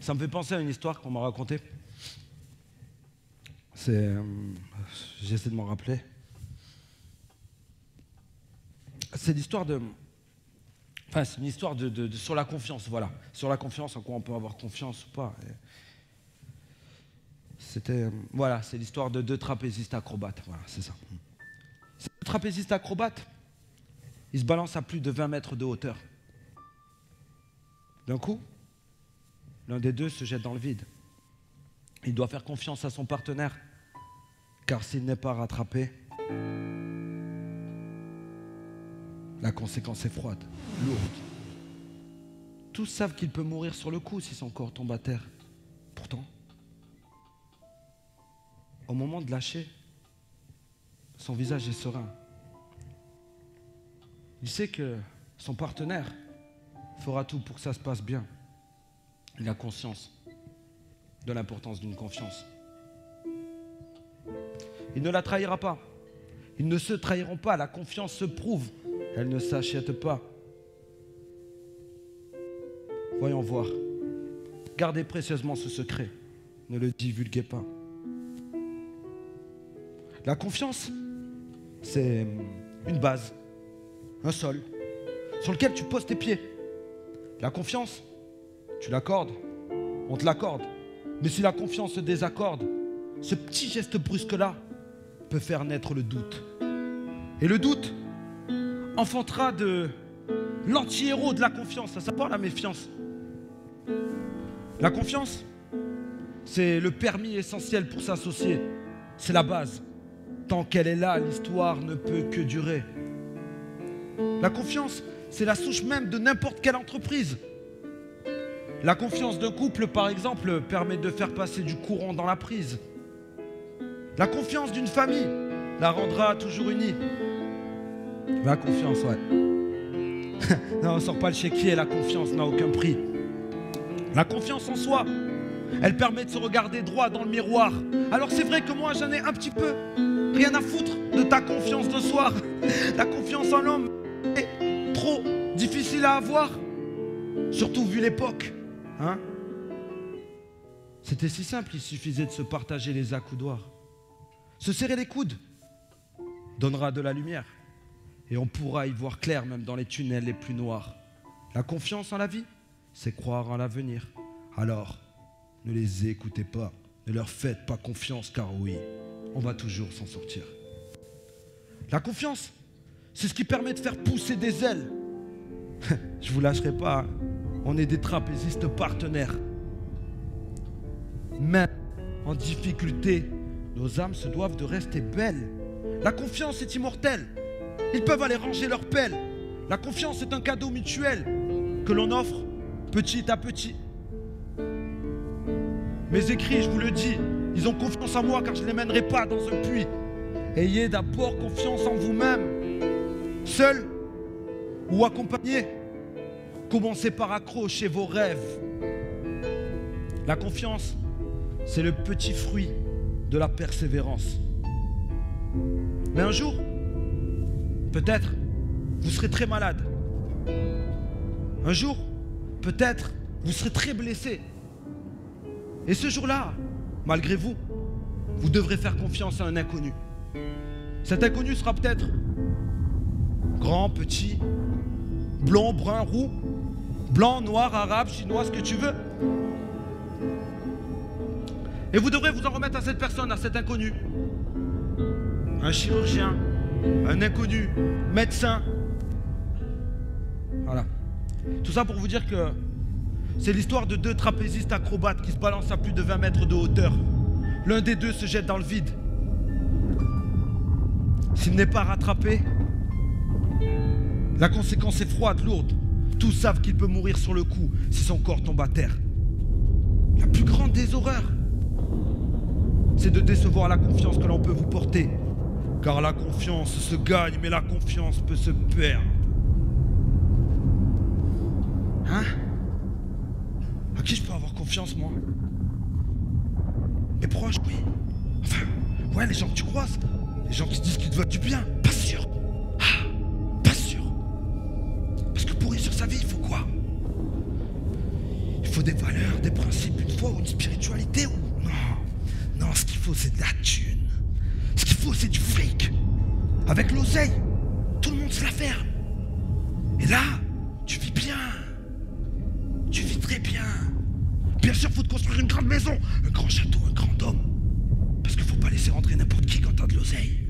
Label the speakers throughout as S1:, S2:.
S1: Ça me fait penser à une histoire qu'on m'a racontée. C'est... J'essaie de m'en rappeler. C'est l'histoire de... Enfin, c'est une histoire sur la confiance, voilà. Sur la confiance, en quoi on peut avoir confiance ou pas. C'était... Voilà, c'est l'histoire de deux trapézistes acrobates. Voilà, c'est ça. Ces deux trapézistes acrobates, ils se balancent à plus de 20 mètres de hauteur. D'un coup, l'un des deux se jette dans le vide. Il doit faire confiance à son partenaire, car s'il n'est pas rattrapé, la conséquence est froide, lourde. Tous savent qu'il peut mourir sur le coup si son corps tombe à terre. Pourtant, au moment de lâcher, son visage est serein. Il sait que son partenaire fera tout pour que ça se passe bien. Il a conscience de l'importance d'une confiance. Il ne la trahira pas. Ils ne se trahiront pas. La confiance se prouve. Elle ne s'achète pas. Voyons voir. Gardez précieusement ce secret. Ne le divulguez pas. La confiance, c'est une base, un sol, sur lequel tu poses tes pieds. La confiance, tu l'accordes, on te l'accorde. Mais si la confiance se désaccorde, ce petit geste brusque-là peut faire naître le doute. Et le doute enfantera de l'anti-héros de la confiance, à savoir la méfiance. La confiance, c'est le permis essentiel pour s'associer. C'est la base. Tant qu'elle est là, l'histoire ne peut que durer. La confiance, c'est la souche même de n'importe quelle entreprise. La confiance d'un couple, par exemple, permet de faire passer du courant dans la prise. La confiance d'une famille la rendra toujours unie. La confiance, ouais. Non, on sort pas le chéquier, la confiance n'a aucun prix. La confiance en soi, elle permet de se regarder droit dans le miroir. Alors c'est vrai que moi j'en ai un petit peu rien à foutre de ta confiance de soir. La confiance en l'homme est trop difficile à avoir, surtout vu l'époque. Hein? C'était si simple, il suffisait de se partager les accoudoirs. Se serrer les coudes donnera de la lumière et on pourra y voir clair même dans les tunnels les plus noirs. La confiance en la vie, c'est croire en l'avenir. Alors, ne les écoutez pas, ne leur faites pas confiance car oui, on va toujours s'en sortir. La confiance, c'est ce qui permet de faire pousser des ailes. Je vous lâcherai pas, hein. On est des trapézistes partenaires. Même en difficulté, nos âmes se doivent de rester belles. La confiance est immortelle. Ils peuvent aller ranger leur pelle. La confiance est un cadeau mutuel que l'on offre petit à petit. Mes écrits, je vous le dis, ils ont confiance en moi car je ne les mènerai pas dans un puits. Ayez d'abord confiance en vous-même. Seul ou accompagné, commencez par accrocher vos rêves. La confiance, c'est le petit fruit de la persévérance. Mais un jour, peut-être, vous serez très malade. Un jour, peut-être, vous serez très blessé. Et ce jour-là, malgré vous, vous devrez faire confiance à un inconnu. Cet inconnu sera peut-être grand, petit, blond, brun, roux, blanc, noir, arabe, chinois, ce que tu veux. Et vous devrez vous en remettre à cette personne, à cet inconnu. Un chirurgien, un inconnu, médecin. Voilà. Tout ça pour vous dire que c'est l'histoire de deux trapézistes acrobates qui se balancent à plus de 20 mètres de hauteur. L'un des deux se jette dans le vide. S'il n'est pas rattrapé, la conséquence est froide, lourde. Tous savent qu'il peut mourir sur le coup si son corps tombe à terre. La plus grande des horreurs, c'est de décevoir la confiance que l'on peut vous porter. Car la confiance se gagne, mais la confiance peut se perdre. Hein? À qui je peux avoir confiance, moi? Mes proches, oui. Enfin, ouais, les gens que tu croises, les gens qui te disent qu'ils te veulent du bien, pas sûr. Ah, pas sûr. Parce que pour réussir sa vie, il faut quoi? Il faut
S2: des valeurs, des principes, une foi ou une spiritualité ou... Non, ce qu'il faut c'est de la thune. Ce qu'il faut c'est du fric. Avec l'oseille, tout le monde se la ferme. Et là, tu vis bien. Tu vis très bien. Bien sûr, faut te construire une grande maison, un grand château, un grand dôme. Parce qu'il faut pas laisser rentrer n'importe qui quand t'as de l'oseille.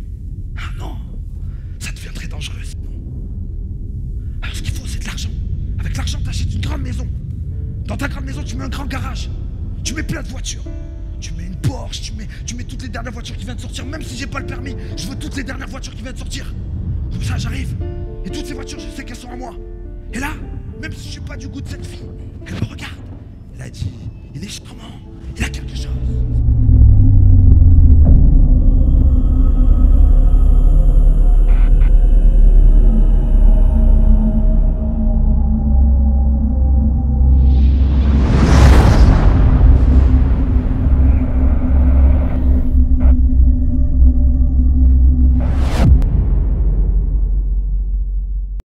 S2: Ah non, ça devient très dangereux sinon. Alors ce qu'il faut c'est de l'argent. Avec l'argent t'achètes une grande maison. Dans ta grande maison tu mets un grand garage. Tu mets plein de voitures. Tu mets une Porsche, tu mets toutes les dernières voitures qui viennent de sortir. Même si j'ai pas le permis, je veux toutes les dernières voitures qui viennent de sortir. Comme ça j'arrive. Et toutes ces voitures je sais qu'elles sont à moi. Et là, même si je suis pas du goût de cette fille, elle me regarde. Elle a dit, il est charmant, il a quelque chose.